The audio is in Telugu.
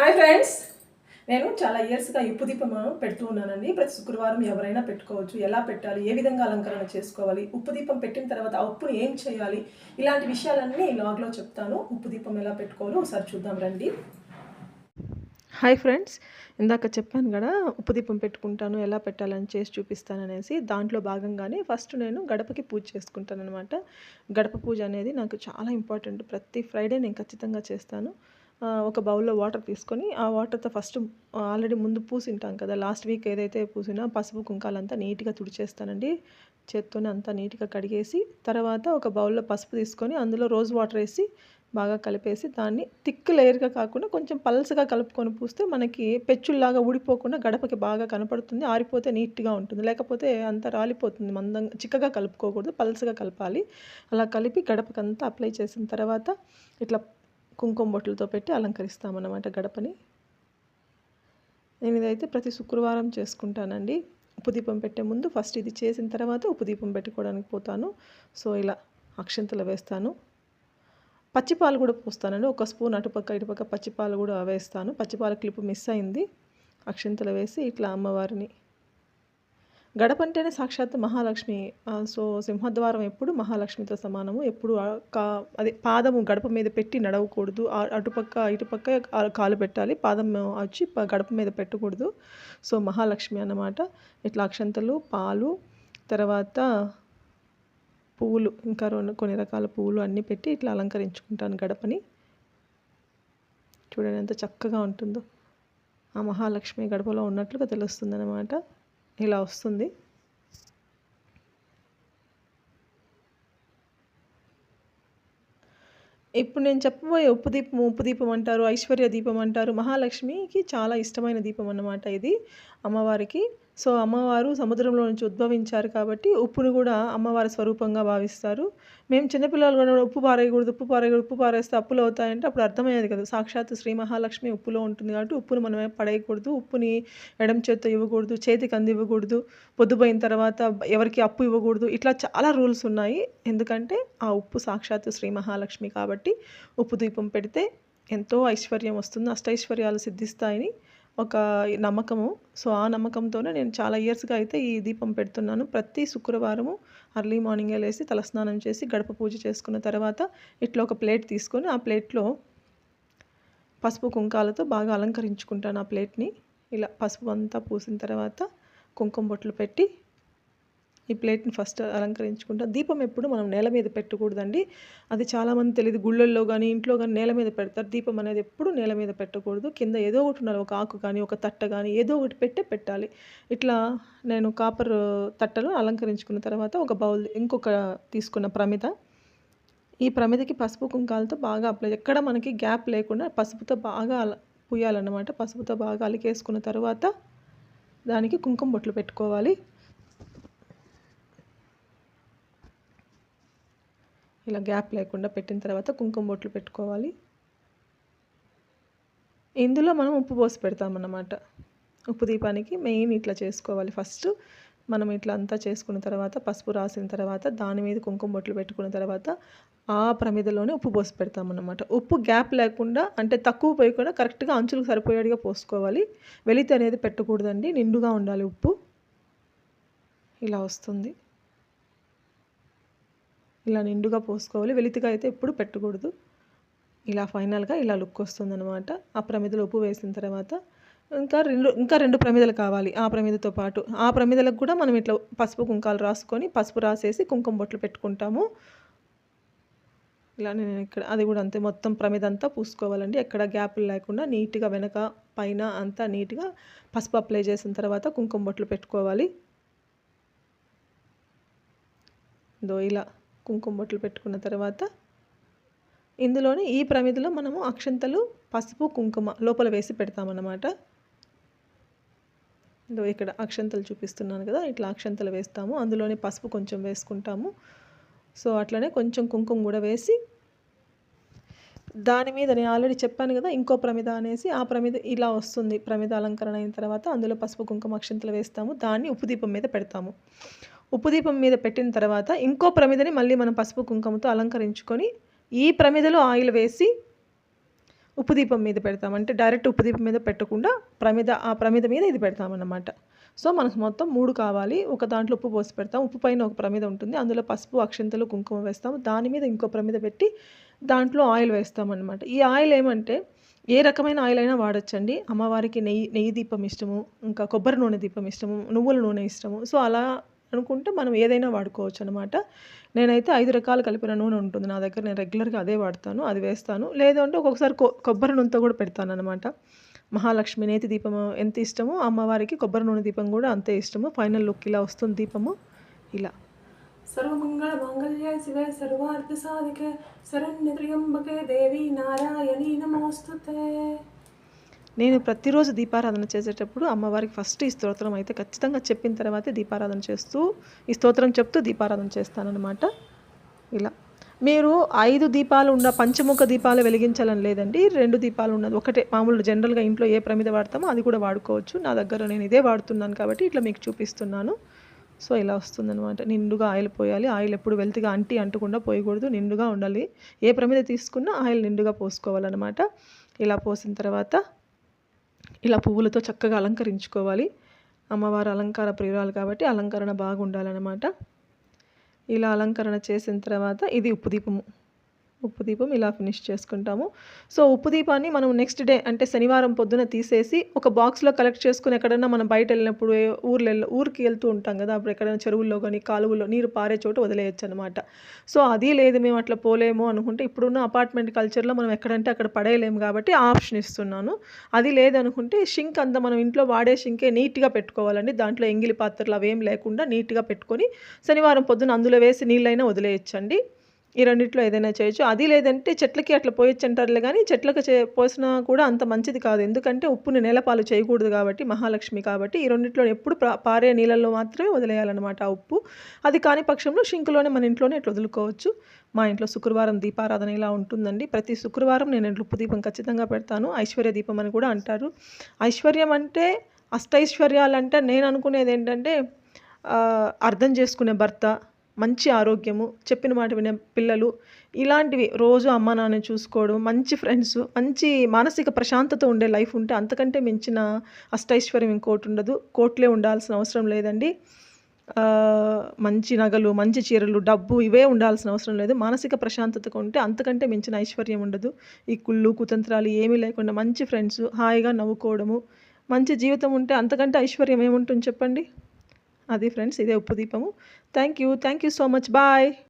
హాయ్ ఫ్రెండ్స్, నేను చాలా ఇయర్స్గా ఉప్పు దీపం పెడుతూ ఉన్నానండి. ప్రతి శుక్రవారం ఎవరైనా పెట్టుకోవచ్చు. ఎలా పెట్టాలి, ఏ విధంగా అలంకరణ చేసుకోవాలి, ఉప్పు దీపం పెట్టిన తర్వాత ఆ ఉప్పుని ఏం చేయాలి, ఇలాంటి విషయాలన్నీ ఈ లాగ్లో చెప్తాను. ఉప్పు దీపం ఎలా పెట్టుకోవాలో ఒకసారి చూద్దాం రండి. హాయ్ ఫ్రెండ్స్, ఇందాక చెప్పాను కదా ఉప్పు దీపం పెట్టుకుంటాను, ఎలా పెట్టాలని చేసి చూపిస్తాననేసి. దాంట్లో భాగంగానే ఫస్ట్ నేను గడపకి పూజ చేసుకుంటాను అనమాట. గడప పూజ అనేది నాకు చాలా ఇంపార్టెంట్. ప్రతి ఫ్రైడే నేను ఖచ్చితంగా చేస్తాను. ఒక బౌల్లో వాటర్ తీసుకొని ఆ వాటర్తో ఫస్ట్ ఆల్రెడీ ముందు పూసింటాం కదా, లాస్ట్ వీక్ ఏదైతే పూసినా పసుపు కుంకాలంతా నీట్గా తుడిచేస్తానండి. చేత్తోనే అంతా నీట్గా కడిగేసి తర్వాత ఒక బౌల్లో పసుపు తీసుకొని అందులో రోజ్ వాటర్ వేసి బాగా కలిపేసి దాన్ని థిక్ లేయర్గా కాకుండా కొంచెం పల్సగా కలుపుకొని పూస్తే మనకి పెచ్చుల్లాగా ఊడిపోకుండా గడపకి బాగా కనపడుతుంది. ఆరిపోతే నీట్గా ఉంటుంది, లేకపోతే అంతా రాలిపోతుంది. మందంగా చిక్కగా కలుపుకోకూడదు, పల్సగా కలపాలి. అలా కలిపి గడపకంతా అప్లై చేసిన తర్వాత ఇట్లా కుంకుమ బొట్లతో పెట్టి అలంకరిస్తామన్నమాట గడపని. నేను ఇదైతే ప్రతి శుక్రవారం చేసుకుంటానండి. ఉప్పు దీపం పెట్టే ముందు ఫస్ట్ ఇది చేసిన తర్వాత ఉప్పు దీపం పెట్టుకోవడానికి పోతాను. సో ఇలా అక్షంతలు వేస్తాను. పచ్చిపాలు కూడా పోస్తానండి. ఒక స్పూన్ అటుపక్క ఇటుపక్క పచ్చిపాలు కూడా వేస్తాను. పచ్చిపాల క్లిప్ మిస్ అయింది. అక్షంతలు వేసి ఇట్లా అమ్మవారిని, గడప అంటేనే సాక్షాత్ మహాలక్ష్మి. సో సింహద్వారం ఎప్పుడు మహాలక్ష్మితో సమానము. ఎప్పుడు అదే పాదము గడప మీద పెట్టి నడవకూడదు. అటుపక్క ఇటుపక్క కాలు పెట్టాలి, పాదం వచ్చి గడప మీద పెట్టకూడదు. సో మహాలక్ష్మి అన్నమాట. ఇట్లా అక్షంతలు, పాలు, తర్వాత పువ్వులు, ఇంకా కొన్ని రకాల పువ్వులు అన్నీ పెట్టి ఇట్లా అలంకరించుకుంటాను గడపని. చూడండి ఎంత చక్కగా ఉంటుందో. ఆ మహాలక్ష్మి గడపలో ఉన్నట్లుగా తెలుస్తుంది అన్నమాట. ఇలా వస్తుంది. ఇప్పుడు నేను చెప్పబోయే ఉప్పు దీపం అంటారు, ఐశ్వర్య దీపం అంటారు. మహాలక్ష్మికి చాలా ఇష్టమైన దీపం అన్నమాట ఇది అమ్మవారికి. సో అమ్మవారు సముద్రంలో నుంచి ఉద్భవించారు కాబట్టి ఉప్పును కూడా అమ్మవారి స్వరూపంగా భావిస్తారు. మేము చిన్నపిల్లలు కూడా ఉప్పు పారేయకూడదు, ఉప్పు పారేస్తే అప్పులు అవుతాయంటే అప్పుడు అర్థమయ్యేది కదా, సాక్షాత్ శ్రీ మహాలక్ష్మి ఉప్పులో ఉంటుంది కాబట్టి ఉప్పును మనమే పడేయకూడదు, ఉప్పుని ఎడం చేత్తో ఇవ్వకూడదు, చేతికి అంది ఇవ్వకూడదు, పొద్దుపోయిన తర్వాత ఎవరికి అప్పు ఇవ్వకూడదు. ఇట్లా చాలా రూల్స్ ఉన్నాయి. ఎందుకంటే ఆ ఉప్పు సాక్షాత్ శ్రీ మహాలక్ష్మి కాబట్టి ఉప్పు దీపం పెడితే ఎంతో ఐశ్వర్యం వస్తుంది, అష్టైశ్వర్యాలు సిద్ధిస్తాయని ఒక నమ్మకము. సో ఆ నమ్మకంతోనే నేను చాలా ఇయర్స్గా అయితే ఈ దీపం పెడుతున్నాను. ప్రతి శుక్రవారము అర్లీ మార్నింగే లేసి తలస్నానం చేసి గడప పూజ చేసుకున్న తర్వాత ఇట్లా ఒక ప్లేట్ తీసుకొని ఆ ప్లేట్లో పసుపు కుంకాలతో బాగా అలంకరించుకుంటాను. ఆ ప్లేట్ని ఇలా పసుపు అంతా పూసిన తర్వాత కుంకుమ బొట్లు పెట్టి ఈ ప్లేట్ని ఫస్ట్ అలంకరించుకుంటాం. దీపం ఎప్పుడు మనం నేల మీద పెట్టకూడదండి. అది చాలామంది తెలియదు. గుళ్ళల్లో కానీ ఇంట్లో కానీ నేల మీద పెడతారు. దీపం అనేది ఎప్పుడు నేల మీద పెట్టకూడదు. కింద ఏదో ఒకటి ఉండాలి, ఒక ఆకు కానీ ఒక తట్ట కానీ ఏదో ఒకటి పెట్టాలి. ఇట్లా నేను కాపర్ తట్టలో అలంకరించుకున్న తర్వాత ఒక బౌల్ ఇంకొక తీసుకున్న ప్రమిద, ఈ ప్రమిదకి పసుపు కుంకాలతో బాగా అప్లై, ఎక్కడ మనకి గ్యాప్ లేకుండా పసుపుతో బాగా పూయాలన్నమాట. పసుపుతో బాగా అలికేసుకున్న తర్వాత దానికి కుంకుమ బొట్లు పెట్టుకోవాలి. ఇలా గ్యాప్ లేకుండా పెట్టిన తర్వాత కుంకుమ బొట్లు పెట్టుకోవాలి. ఇందులో మనం ఉప్పు పోసి పెడతామన్నమాట. ఉప్పు దీపానికి మెయిన్ ఇట్లా చేసుకోవాలి. ఫస్ట్ మనం ఇట్లా అంతా చేసుకున్న తర్వాత పసుపు రాసిన తర్వాత దాని మీద కుంకుమ బొట్లు పెట్టుకున్న తర్వాత ఆ ప్రమిదలోనే ఉప్పు పోసి పెడతామన్నమాట. ఉప్పు గ్యాప్ లేకుండా, అంటే తక్కువ పోయకుండా కరెక్ట్గా అంచులకు సరిపోయేట్టుగా పోసుకోవాలి. వెలితి అనేది పెట్టకూడదండి, నిండుగా ఉండాలి ఉప్పు. ఇలా వస్తుంది. ఇలా నిండుగా పోసుకోవాలి. వెలితిగా అయితే ఎప్పుడు పెట్టకూడదు. ఇలా ఫైనల్గా ఇలా లుక్ వస్తుందన్నమాట. ఆ ప్రమిదలో ఉప్పు వేసిన తర్వాత ఇంకా రెండు ప్రమిదలు కావాలి. ఆ ప్రమిదతో పాటు ఆ ప్రమిదలకు కూడా మనం ఇట్లా పసుపు కుంకాలు రాసుకొని పసుపు రాసేసి కుంకుమ బొట్లు పెట్టుకుంటాము. ఇలా నేను ఇక్కడ అది కూడా అంతే, మొత్తం ప్రమిద అంతా పూసుకోవాలండి. ఎక్కడ గ్యాపులు లేకుండా నీట్గా వెనక పైన అంతా నీట్గా పసుపు అప్లై చేసిన తర్వాత కుంకుమ బొట్లు పెట్టుకోవాలి. ఇలా కుంకుమ బొట్లు పెట్టుకున్న తర్వాత ఇందులోనే ఈ ప్రమిదలో మనము అక్షంతలు, పసుపు, కుంకుమ లోపల వేసి పెడతామన్నమాట. ఇక్కడ అక్షంతలు చూపిస్తున్నాను కదా, ఇట్లా అక్షంతలు వేస్తాము. అందులోనే పసుపు కొంచెం వేసుకుంటాము. సో అట్లనే కొంచెం కుంకుమ కూడా వేసి దాని మీద నేను ఆల్రెడీ చెప్పాను కదా ఇంకో ప్రమిద అనేసి, ఆ ప్రమిద ఇలా వస్తుంది. ప్రమిద అలంకరణ అయిన తర్వాత అందులో పసుపు కుంకుమ అక్షంతలు వేస్తాము. దాన్ని ఉప్పు దీపం మీద పెడతాము. ఉప్పు దీపం మీద పెట్టిన తర్వాత ఇంకో ప్రమిదని మళ్ళీ మనం పసుపు కుంకుమతో అలంకరించుకొని ఈ ప్రమిదలో ఆయిల్ వేసి ఉప్పు దీపం మీద పెడతాం. అంటే డైరెక్ట్ ఉప్పు దీపం మీద పెట్టకుండా ఆ ప్రమిద మీద ఇది పెడతామన్నమాట. సో, మనకు మొత్తం 3 కావాలి. ఒక దాంట్లో ఉప్పు పోసి పెడతాం. ఉప్పు పైన ఒక ప్రమిద ఉంటుంది. అందులో పసుపు, అక్షింతలు, కుంకుమ వేస్తాం. దాని మీద ఇంకో ప్రమిద పెట్టి దాంట్లో ఆయిల్ వేస్తామన్నమాట. ఈ ఆయిల్ ఏమంటే ఏ రకమైన ఆయిల్ అయినా వాడొచ్చండి. అమ్మవారికి నెయ్యి దీపం ఇష్టము, ఇంకా కొబ్బరి నూనె దీపం ఇష్టము, నువ్వుల నూనె ఇష్టము. సో, అలా అనుకుంటే మనం ఏదైనా వాడుకోవచ్చనమాట. నేనైతే 5 రకాలు కలిపిన నూనె ఉంటుంది నా దగ్గర. నేను రెగ్యులర్‌గా అదే వాడతాను. అది వేస్తాను. లేదు అంటే ఒక్కొక్కసారి కొబ్బరి నూనెతో కూడా పెడతాననమాట. మహాలక్ష్మి నేతి దీపం ఎంత ఇష్టమో అమ్మవారికి కొబ్బరి నూనె దీపం కూడా అంతే ఇష్టము. ఫైనల్ లుక్ ఇలా వస్తుంది దీపము. ఇలా సర్వమంగళ మాంగళ్యే శివే సర్వార్థ సాధికే శరణ్య త్ర్యంబకే దేవి నారాయణీ నమోస్తుతే. నేను ప్రతిరోజు దీపారాధన చేసేటప్పుడు అమ్మవారికి ఫస్ట్ ఈ స్తోత్రం అయితే ఖచ్చితంగా చెప్పిన తర్వాతే దీపారాధన చేస్తూ ఈ స్తోత్రం చెప్తూ దీపారాధన చేస్తానన్నమాట. ఇలా మీరు 5 దీపాలు ఉన్న పంచముఖ దీపాలు వెలిగించాలని లేదండి. 2 దీపాలు ఉన్నది ఒకటే మామూలు జనరల్‌గా ఇంట్లో ఏ ప్రమిద వాడతామో అది కూడా వాడుకోవచ్చు. నా దగ్గర నేను ఇదే వాడుతున్నాను కాబట్టి ఇట్లా మీకు చూపిస్తున్నాను. సో, ఇలా వస్తుందనమాట. నిండుగా ఆయిల్ పోయాలి. ఆయిల్ ఎప్పుడు వెల్తిగా అంటకుండా పోయకూడదు. నిండుగా ఉండాలి. ఏ ప్రమిద తీసుకున్నా ఆయిల్ నిండుగా పోసుకోవాలన్నమాట. ఇలా పోసిన తర్వాత ఇలా పువ్వులతో చక్కగా అలంకరించుకోవాలి. అమ్మవారు అలంకార ప్రియురాలు కాబట్టి అలంకరణ బాగుండాలన్నమాట. ఇలా అలంకరణ చేసిన తర్వాత ఇది ఉప్పు దీపం ఇలా ఫినిష్ చేసుకుంటాము. సో, ఉప్పు దీపాన్ని మనం నెక్స్ట్ డే అంటే శనివారం పొద్దున తీసేసి ఒక బాక్స్‌లో కలెక్ట్ చేసుకొని ఎక్కడన్నా మనం బయట వెళ్ళినప్పుడు ఊరికి వెళ్తూ ఉంటాం కదా! అప్పుడు ఎక్కడైనా చెరువుల్లో కానీ, కాలువల్లో నీరు పారే చోట వదిలేయొచ్చనమాట. సో, అది లేదు మేము అట్లా పోలేము అనుకుంటే ఇప్పుడున్న అపార్ట్మెంట్ కల్చర్‌లో మనం ఎక్కడంటే అక్కడ పడేయలేము కాబట్టి ఆ ఆప్షన్ ఇస్తున్నాను. అది లేదనుకుంటే షింక్ అంతా మనం ఇంట్లో వాడే షింకే నీట్‌గా పెట్టుకోవాలండి. దాంట్లో ఎంగిలి పాత్రలు అవేం లేకుండా నీట్‌గా పెట్టుకొని శనివారం పొద్దున అందులో వేసి నీళ్ళైనా వదిలేయొచ్చండి. ఈ రెండిట్లో ఏదైనా చేయొచ్చు. అది లేదంటే చెట్లకి అట్లా పోయొచ్చంటారులే గానీ చెట్లకు పోసినా కూడా అంత మంచిది కాదు. ఎందుకంటే ఉప్పుని నేలపాలు చేయకూడదు కాబట్టి మహాలక్ష్మి కాబట్టి ఈ రెండిట్లో ఎప్పుడు పారే నీళ్ళల్లో మాత్రమే వదిలేయాలన్నమాట ఆ ఉప్పు. అది కాని పక్షంలో షింక్‌లోనే మన ఇంట్లోనే ఇట్లా వదులుకోవచ్చు. మా ఇంట్లో శుక్రవారం దీపారాధన ఇలా ఉంటుందండి. ప్రతి శుక్రవారం నేను ఉప్పు దీపం ఖచ్చితంగా పెడతాను. ఐశ్వర్య దీపం అని కూడా అంటారు. ఐశ్వర్యం అంటే అష్టైశ్వర్యాలంటే నేను అనుకునేది ఏంటంటే అర్థం చేసుకునే భర్త, మంచి ఆరోగ్యము, చెప్పిన మాట వినే పిల్లలు, ఇలాంటివి రోజు అమ్మ నాన్నని చూసుకోవడం, మంచి ఫ్రెండ్స్, మంచి మానసిక ప్రశాంతత ఉండే లైఫ్ ఉంటే అంతకంటే మించిన అష్టైశ్వర్యం ఇంకోటి ఉండదు. కోట్లే ఉండాల్సిన అవసరం లేదండి. మంచి నగలు, మంచి చీరలు, డబ్బు ఇవే ఉండాల్సిన అవసరం లేదు. మానసిక ప్రశాంతతగా ఉంటే అంతకంటే మించిన ఐశ్వర్యం ఉండదు. ఈ కుళ్ళు, కుతంత్రాలు ఏమీ లేకుండా మంచి ఫ్రెండ్స్, హాయిగా నవ్వుకోవడము, మంచి జీవితం ఉంటే అంతకంటే ఐశ్వర్యం ఏముంటుంది చెప్పండి? అది ఫ్రెండ్స్ ఇదే ఉప్పు దీపము. Thank you so much. Bye.